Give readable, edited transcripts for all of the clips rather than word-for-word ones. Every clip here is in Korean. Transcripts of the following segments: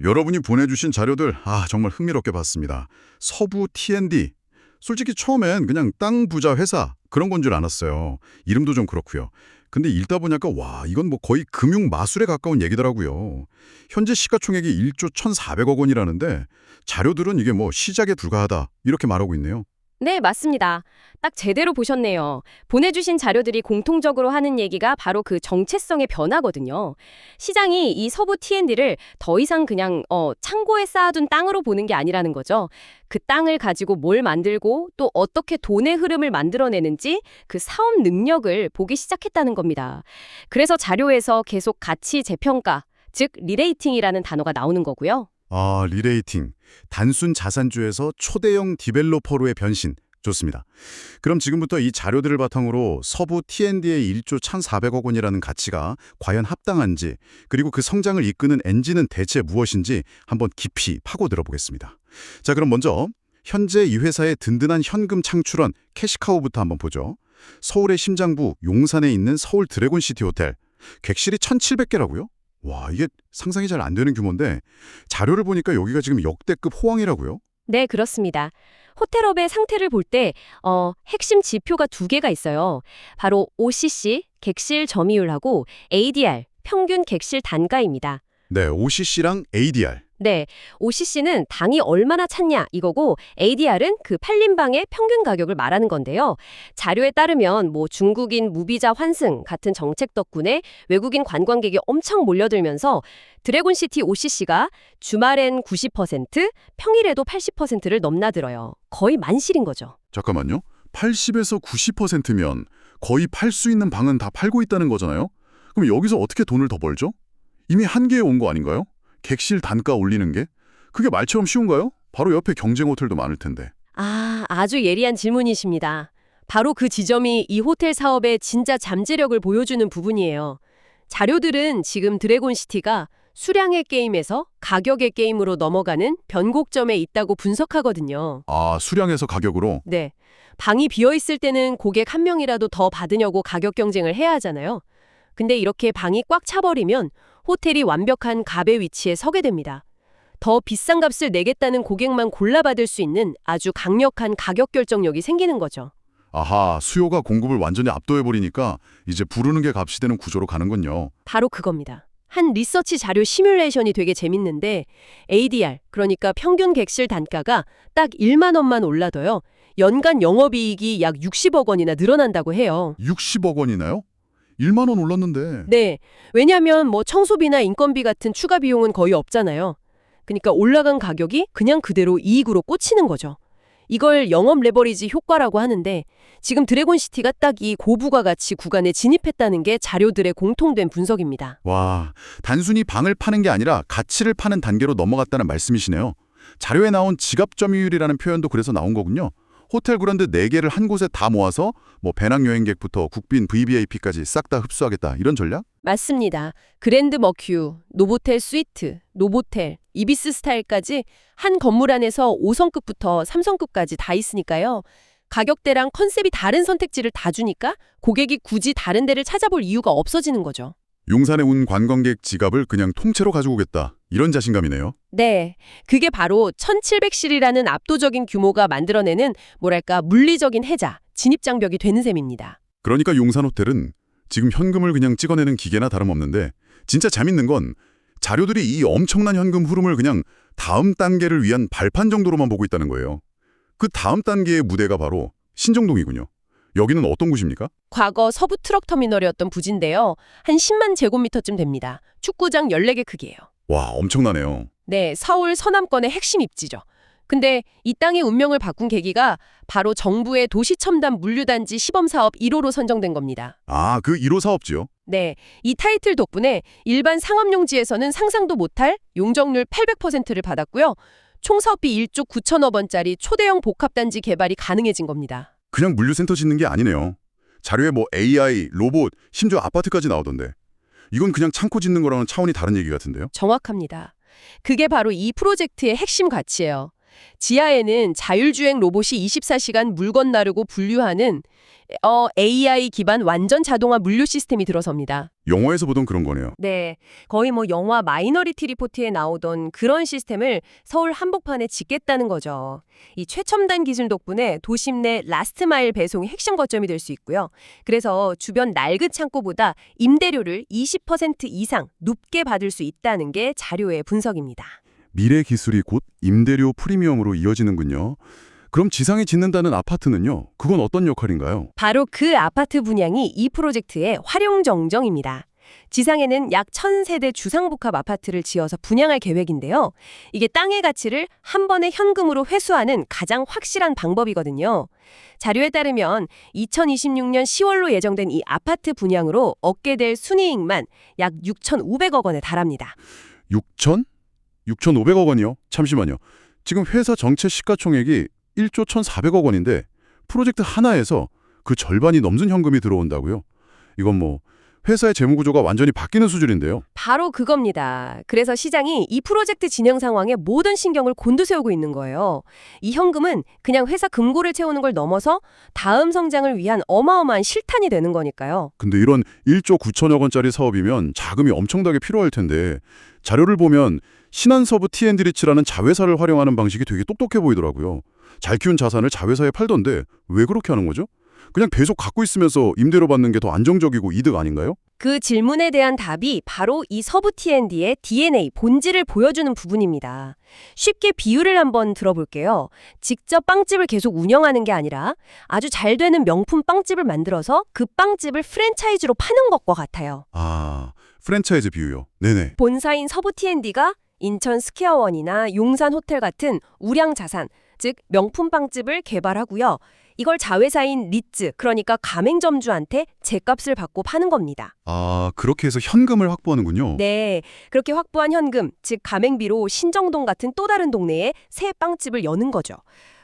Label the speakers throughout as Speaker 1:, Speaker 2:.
Speaker 1: 여러분이 보내주신 자료들, 정말 흥미롭게 봤습니다. 서부 T&D. 솔직히 처음엔 그냥 땅 부자 회사 그런 건 줄 알았어요. 이름도 좀 그렇고요. 근데 읽다 보니까 이건 뭐 거의 금융 마술에 가까운 얘기더라고요. 현재 시가총액이 1조 1,400억 원이라는데 자료들은 이게 뭐 시작에 불과하다 이렇게 말하고 있네요.
Speaker 2: 네, 맞습니다. 딱 제대로 보셨네요. 보내주신 자료들이 공통적으로 하는 얘기가 바로 그 정체성의 변화거든요. 시장이 이 서부 T&D를 더 이상 그냥 창고에 쌓아둔 땅으로 보는 게 아니라는 거죠. 그 땅을 가지고 뭘 만들고 또 어떻게 돈의 흐름을 만들어내는지 그 사업 능력을 보기 시작했다는 겁니다. 그래서 자료에서 계속 가치 재평가, 즉 리레이팅이라는 단어가 나오는 거고요.
Speaker 1: 리레이팅. 단순 자산주에서 초대형 디벨로퍼로의 변신. 좋습니다. 그럼 지금부터 이 자료들을 바탕으로 서부 T&D의 1조 1,400억 원이라는 가치가 과연 합당한지, 그리고 그 성장을 이끄는 엔진은 대체 무엇인지 한번 깊이 파고들어 보겠습니다. 자, 그럼 먼저 현재 이 회사의 든든한 현금 창출원 캐시카우부터 한번 보죠. 서울의 심장부 용산에 있는 서울 드래곤시티 호텔. 객실이 1,700개라고요? 이게 상상이 잘 안 되는 규모인데 자료를 보니까 여기가 지금 역대급 호황이라고요?
Speaker 2: 네, 그렇습니다. 호텔업의 상태를 볼 때 핵심 지표가 두 개가 있어요. 바로 OCC, 객실 점유율하고 ADR, 평균 객실 단가입니다.
Speaker 1: 네, OCC랑 ADR.
Speaker 2: 네, OCC는 당이 얼마나 찼냐 이거고 ADR은 그 팔린 방의 평균 가격을 말하는 건데요. 자료에 따르면 뭐 중국인 무비자 환승 같은 정책 덕분에 외국인 관광객이 엄청 몰려들면서 드래곤시티 OCC가 주말엔 90%, 평일에도 80%를 넘나들어요. 거의 만실인 거죠.
Speaker 1: 잠깐만요. 80에서 90%면 거의 팔 수 있는 방은 다 팔고 있다는 거잖아요? 그럼 여기서 어떻게 돈을 더 벌죠? 이미 한계에 온 거 아닌가요? 객실 단가 올리는 게? 그게 말처럼 쉬운가요? 바로 옆에 경쟁 호텔도 많을 텐데.
Speaker 2: 아주 예리한 질문이십니다. 바로 그 지점이 이 호텔 사업의 진짜 잠재력을 보여주는 부분이에요. 자료들은 지금 드래곤시티가 수량의 게임에서 가격의 게임으로 넘어가는 변곡점에 있다고 분석하거든요.
Speaker 1: 수량에서 가격으로?
Speaker 2: 네. 방이 비어있을 때는 고객 한 명이라도 더 받으려고 가격 경쟁을 해야 하잖아요. 근데 이렇게 방이 꽉 차버리면 호텔이 완벽한 갑의 위치에 서게 됩니다. 더 비싼 값을 내겠다는 고객만 골라받을 수 있는 아주 강력한 가격 결정력이 생기는 거죠.
Speaker 1: 수요가 공급을 완전히 압도해버리니까 이제 부르는 게 값이 되는 구조로 가는군요.
Speaker 2: 바로 그겁니다. 한 리서치 자료 시뮬레이션이 되게 재밌는데 ADR, 그러니까 평균 객실 단가가 딱 1만 원만 올라도요. 연간 영업이익이 약 60억 원이나 늘어난다고 해요.
Speaker 1: 60억 원이나요? 1만 원 올랐는데.
Speaker 2: 네, 왜냐하면 뭐 청소비나 인건비 같은 추가 비용은 거의 없잖아요. 그러니까 올라간 가격이 그냥 그대로 이익으로 꽂히는 거죠. 이걸 영업 레버리지 효과라고 하는데 지금 드래곤시티가 딱 이 고부가가치 구간에 진입했다는 게 자료들의 공통된 분석입니다.
Speaker 1: 단순히 방을 파는 게 아니라 가치를 파는 단계로 넘어갔다는 말씀이시네요. 자료에 나온 지갑 점유율이라는 표현도 그래서 나온 거군요. 호텔 브랜드 4개를 한 곳에 다 모아서 뭐 배낭여행객부터 국빈 VVIP까지 싹 다 흡수하겠다 이런 전략?
Speaker 2: 맞습니다. 그랜드 머큐, 노보텔 스위트, 노보텔, 이비스 스타일까지 한 건물 안에서 5성급부터 3성급까지 다 있으니까요. 가격대랑 컨셉이 다른 선택지를 다 주니까 고객이 굳이 다른 데를 찾아볼 이유가 없어지는 거죠.
Speaker 1: 용산에 온 관광객 지갑을 그냥 통째로 가지고 오겠다. 이런 자신감이네요.
Speaker 2: 네, 그게 바로 1700실이라는 압도적인 규모가 만들어내는 뭐랄까 물리적인 해자, 진입장벽이 되는 셈입니다.
Speaker 1: 그러니까 용산 호텔은 지금 현금을 그냥 찍어내는 기계나 다름없는데 진짜 재밌는 건 자료들이 이 엄청난 현금 흐름을 그냥 다음 단계를 위한 발판 정도로만 보고 있다는 거예요. 그 다음 단계의 무대가 바로 신정동이군요. 여기는 어떤 곳입니까?
Speaker 2: 과거 서부 트럭 터미널이었던 부지인데요. 한 10만 제곱미터쯤 됩니다. 축구장 14개 크기예요.
Speaker 1: 엄청나네요.
Speaker 2: 네, 서울 서남권의 핵심 입지죠. 근데 이 땅의 운명을 바꾼 계기가 바로 정부의 도시첨단 물류단지 시범사업 1호로 선정된 겁니다.
Speaker 1: 그 1호 사업지요?
Speaker 2: 네, 이 타이틀 덕분에 일반 상업용지에서는 상상도 못할 용적률 800%를 받았고요. 총 사업비 1조 9천억 원짜리 초대형 복합단지 개발이 가능해진 겁니다.
Speaker 1: 그냥 물류센터 짓는 게 아니네요. 자료에 뭐 AI, 로봇, 심지어 아파트까지 나오던데. 이건 그냥 창고 짓는 거랑은 차원이 다른 얘기 같은데요?
Speaker 2: 정확합니다. 그게 바로 이 프로젝트의 핵심 가치예요.
Speaker 3: 지하에는 자율주행 로봇이 24시간 물건 나르고 분류하는 AI 기반 완전 자동화 물류 시스템이 들어섭니다.
Speaker 1: 영화에서 보던 그런 거네요.
Speaker 3: 네, 거의 영화 마이너리티 리포트에 나오던 그런 시스템을 서울 한복판에 짓겠다는 거죠. 이 최첨단 기술 덕분에 도심 내 라스트 마일 배송이 핵심 거점이 될 수 있고요. 그래서 주변 낡은 창고보다 임대료를 20% 이상 높게 받을 수 있다는 게 자료의 분석입니다.
Speaker 1: 미래 기술이 곧 임대료 프리미엄으로 이어지는군요. 그럼 지상에 짓는다는 아파트는요? 그건 어떤 역할인가요?
Speaker 3: 바로 그 아파트 분양이 이 프로젝트의 활용정정입니다. 지상에는 약 1,000세대 주상복합 아파트를 지어서 분양할 계획인데요. 이게 땅의 가치를 한 번에 현금으로 회수하는 가장 확실한 방법이거든요. 자료에 따르면 2026년 10월로 예정된 이 아파트 분양으로 얻게 될 순이익만 약 6,500억 원에 달합니다.
Speaker 1: 6,500억 원이요? 잠시만요. 지금 회사 전체 시가총액이 1조 1,400억 원인데 프로젝트 하나에서 그 절반이 넘는 현금이 들어온다고요? 이건 회사의 재무구조가 완전히 바뀌는 수준인데요.
Speaker 3: 바로 그겁니다. 그래서 시장이 이 프로젝트 진행 상황에 모든 신경을 곤두세우고 있는 거예요. 이 현금은 그냥 회사 금고를 채우는 걸 넘어서 다음 성장을 위한 어마어마한 실탄이 되는 거니까요.
Speaker 1: 근데 이런 1조 9천억 원짜리 사업이면 자금이 엄청나게 필요할 텐데 자료를 보면 신한서부 T&D리츠라는 자회사를 활용하는 방식이 되게 똑똑해 보이더라고요. 잘 키운 자산을 자회사에 팔던데 왜 그렇게 하는 거죠? 그냥 계속 갖고 있으면서 임대료 받는 게 더 안정적이고 이득 아닌가요?
Speaker 3: 그 질문에 대한 답이 바로 이 서부 T&D의 DNA, 본질을 보여주는 부분입니다. 쉽게 비유를 한번 들어볼게요. 직접 빵집을 계속 운영하는 게 아니라 아주 잘 되는 명품 빵집을 만들어서 그 빵집을 프랜차이즈로 파는 것과 같아요.
Speaker 1: 아, 프랜차이즈 비유요. 네네.
Speaker 3: 본사인 서부 T&D가 인천 스퀘어원이나 용산 호텔 같은 우량 자산, 즉 명품 빵집을 개발하고요. 이걸 자회사인 리츠, 그러니까 가맹점주한테 제값을 받고 파는 겁니다.
Speaker 1: 아, 그렇게 해서 현금을 확보하는군요.
Speaker 3: 네, 그렇게 확보한 현금, 즉 가맹비로 신정동 같은 또 다른 동네에 새 빵집을 여는 거죠.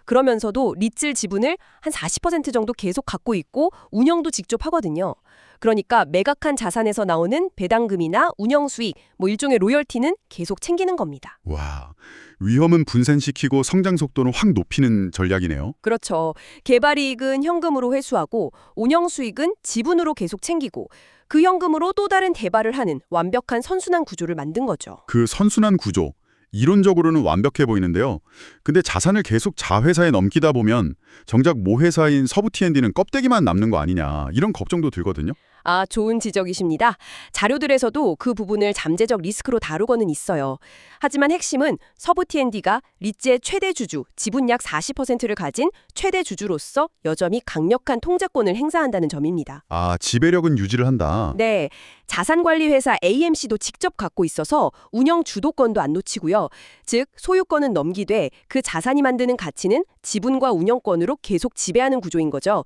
Speaker 3: 그러면서도 리츠 지분을 한 40% 정도 계속 갖고 있고 운영도 직접 하거든요. 그러니까 매각한 자산에서 나오는 배당금이나 운영 수익, 일종의 로열티는 계속 챙기는 겁니다.
Speaker 1: 와, 위험은 분산시키고 성장 속도는 확 높이는 전략이네요.
Speaker 3: 그렇죠. 개발이익은 현금으로 회수하고 운영 수익은 지분으로 계속 챙기고 그 현금으로 또 다른 대발을 하는 완벽한 선순환 구조를 만든 거죠.
Speaker 1: 그 선순환 구조, 이론적으로는 완벽해 보이는데요. 근데 자산을 계속 자회사에 넘기다 보면 정작 모회사인 서부 T&D는 껍데기만 남는 거 아니냐 이런 걱정도 들거든요.
Speaker 3: 아, 좋은 지적이십니다. 자료들에서도 그 부분을 잠재적 리스크로 다루고는 있어요. 하지만 핵심은 서부 T&D가 리츠의 최대 주주, 지분 약 40%를 가진 최대 주주로서 여전히 강력한 통제권을 행사한다는 점입니다.
Speaker 1: 아, 지배력은 유지를 한다.
Speaker 3: 네, 자산관리회사 AMC도 직접 갖고 있어서 운영 주도권도 안 놓치고요. 즉, 소유권은 넘기되 그 자산이 만드는 가치는 지분과 운영권으로 계속 지배하는 구조인 거죠.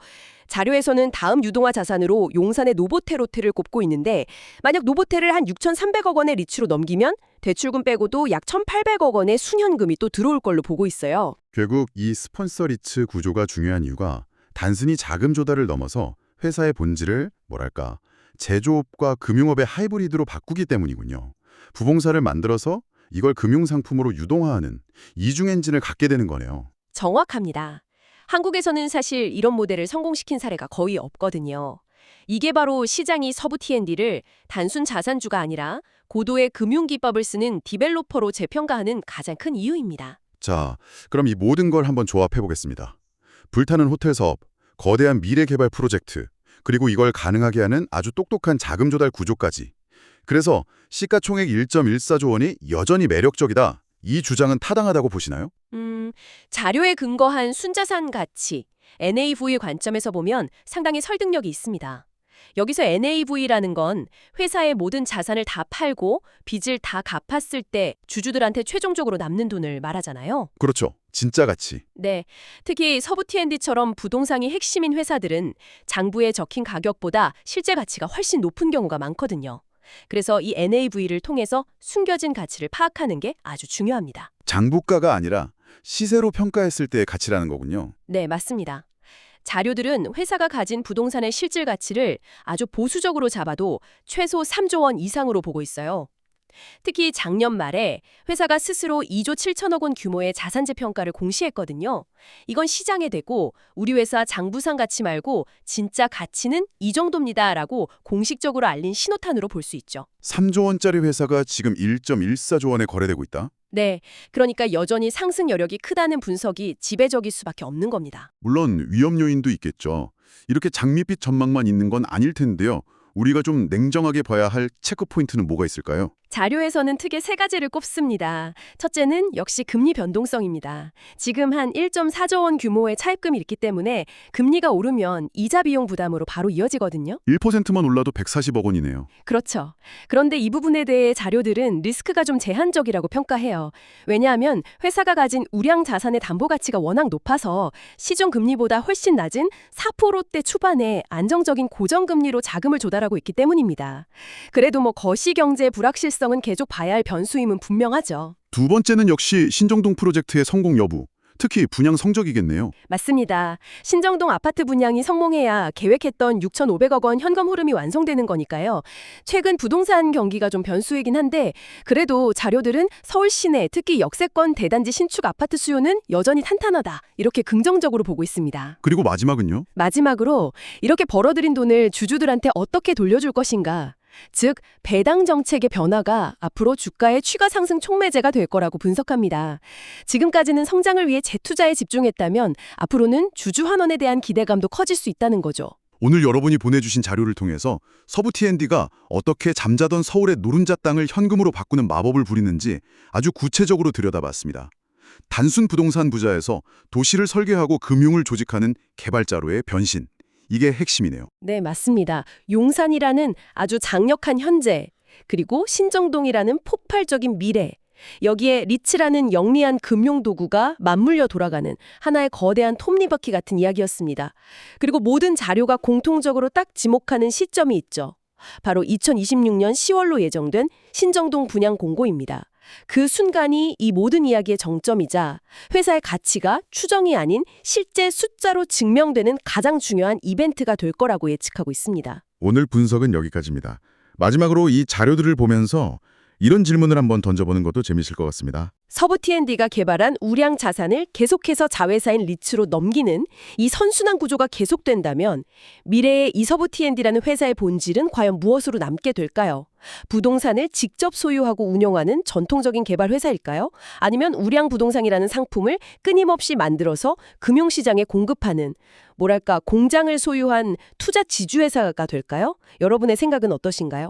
Speaker 3: 자료에서는 다음 유동화 자산으로 용산의 노보테로테를 꼽고 있는데 만약 노보테를 한 6,300억 원의 리츠로 넘기면 대출금 빼고도 약 1,800억 원의 순현금이 또 들어올 걸로 보고 있어요.
Speaker 1: 결국 이 스폰서 리츠 구조가 중요한 이유가 단순히 자금 조달을 넘어서 회사의 본질을 제조업과 금융업의 하이브리드로 바꾸기 때문이군요. 부봉사를 만들어서 이걸 금융상품으로 유동화하는 이중 엔진을 갖게 되는 거네요.
Speaker 3: 정확합니다. 한국에서는 사실 이런 모델을 성공시킨 사례가 거의 없거든요. 이게 바로 시장이 서부 T&D를 단순 자산주가 아니라 고도의 금융기법을 쓰는 디벨로퍼로 재평가하는 가장 큰 이유입니다.
Speaker 1: 자, 그럼 이 모든 걸 한번 조합해 보겠습니다. 불타는 호텔 사업, 거대한 미래 개발 프로젝트, 그리고 이걸 가능하게 하는 아주 똑똑한 자금 조달 구조까지. 그래서 시가총액 1.14조 원이 여전히 매력적이다. 이 주장은 타당하다고 보시나요?
Speaker 3: 자료에 근거한 순자산 가치, NAV 관점에서 보면 상당히 설득력이 있습니다. 여기서 NAV라는 건 회사의 모든 자산을 다 팔고 빚을 다 갚았을 때 주주들한테 최종적으로 남는 돈을 말하잖아요.
Speaker 1: 그렇죠. 진짜 가치.
Speaker 3: 네, 특히 서부 T&D처럼 부동산이 핵심인 회사들은 장부에 적힌 가격보다 실제 가치가 훨씬 높은 경우가 많거든요. 그래서 이 NAV를 통해서 숨겨진 가치를 파악하는 게 아주 중요합니다.
Speaker 1: 장부가가 아니라 시세로 평가했을 때의 가치라는 거군요.
Speaker 3: 네, 맞습니다. 자료들은 회사가 가진 부동산의 실질 가치를 아주 보수적으로 잡아도 최소 3조 원 이상으로 보고 있어요. 특히 작년 말에 회사가 스스로 2조 7천억 원 규모의 자산재 평가를 공시했거든요. 이건 시장에 대고 우리 회사 장부상 가치 말고 진짜 가치는 이 정도입니다라고 공식적으로 알린 신호탄으로 볼 수 있죠.
Speaker 1: 3조 원짜리 회사가 지금 1.14조 원에 거래되고 있다?
Speaker 3: 네, 그러니까 여전히 상승 여력이 크다는 분석이 지배적일 수밖에 없는 겁니다.
Speaker 1: 물론 위험 요인도 있겠죠. 이렇게 장밋빛 전망만 있는 건 아닐 텐데요. 우리가 좀 냉정하게 봐야 할 체크 포인트는 뭐가 있을까요?
Speaker 3: 자료에서는 크게 세 가지를 꼽습니다. 첫째는 역시 금리 변동성입니다. 지금 한 1.4조 원 규모의 차입금이 있기 때문에 금리가 오르면 이자 비용 부담으로 바로 이어지거든요.
Speaker 1: 1%만 올라도 140억 원이네요.
Speaker 3: 그렇죠. 그런데 이 부분에 대해 자료들은 리스크가 좀 제한적이라고 평가해요. 왜냐하면 회사가 가진 우량 자산의 담보 가치가 워낙 높아서 시중 금리보다 훨씬 낮은 4%대 초반에 안정적인 고정금리로 자금을 조달하고 있기 때문입니다. 그래도 거시경제 불확실성은 계속 봐야 할 변수임은 분명하죠.
Speaker 1: 두 번째는 역시 신정동 프로젝트의 성공 여부, 특히 분양 성적이겠네요.
Speaker 3: 맞습니다. 신정동 아파트 분양이 성공해야 계획했던 6,500억 원 현금 흐름이 완성되는 거니까요. 최근 부동산 경기가 좀 변수이긴 한데 그래도 자료들은 서울 시내 특히 역세권 대단지 신축 아파트 수요는 여전히 탄탄하다. 이렇게 긍정적으로 보고 있습니다.
Speaker 1: 그리고 마지막은요?
Speaker 3: 마지막으로 이렇게 벌어들인 돈을 주주들한테 어떻게 돌려줄 것인가. 즉, 배당 정책의 변화가 앞으로 주가의 추가 상승 촉매제가 될 거라고 분석합니다. 지금까지는 성장을 위해 재투자에 집중했다면 앞으로는 주주 환원에 대한 기대감도 커질 수 있다는 거죠.
Speaker 1: 오늘 여러분이 보내주신 자료를 통해서 서부 T&D가 어떻게 잠자던 서울의 노른자 땅을 현금으로 바꾸는 마법을 부리는지 아주 구체적으로 들여다봤습니다. 단순 부동산 부자에서 도시를 설계하고 금융을 조직하는 개발자로의 변신. 이게 핵심이네요.
Speaker 3: 네, 맞습니다. 용산이라는 아주 장력한 현재, 그리고 신정동이라는 폭발적인 미래, 여기에 리츠라는 영리한 금융 도구가 맞물려 돌아가는 하나의 거대한 톱니바퀴 같은 이야기였습니다. 그리고 모든 자료가 공통적으로 딱 지목하는 시점이 있죠. 바로 2026년 10월로 예정된 신정동 분양 공고입니다. 그 순간이 이 모든 이야기의 정점이자 회사의 가치가 추정이 아닌 실제 숫자로 증명되는 가장 중요한 이벤트가 될 거라고 예측하고 있습니다.
Speaker 1: 오늘 분석은 여기까지입니다. 마지막으로 이 자료들을 보면서 이런 질문을 한번 던져보는 것도 재미있을 것 같습니다.
Speaker 3: 서부 T&D가 개발한 우량 자산을 계속해서 자회사인 리츠로 넘기는 이 선순환 구조가 계속된다면 미래의 이 서부 T&D라는 회사의 본질은 과연 무엇으로 남게 될까요? 부동산을 직접 소유하고 운영하는 전통적인 개발 회사일까요? 아니면 우량 부동산이라는 상품을 끊임없이 만들어서 금융시장에 공급하는 뭐랄까 공장을 소유한 투자 지주회사가 될까요? 여러분의 생각은 어떠신가요?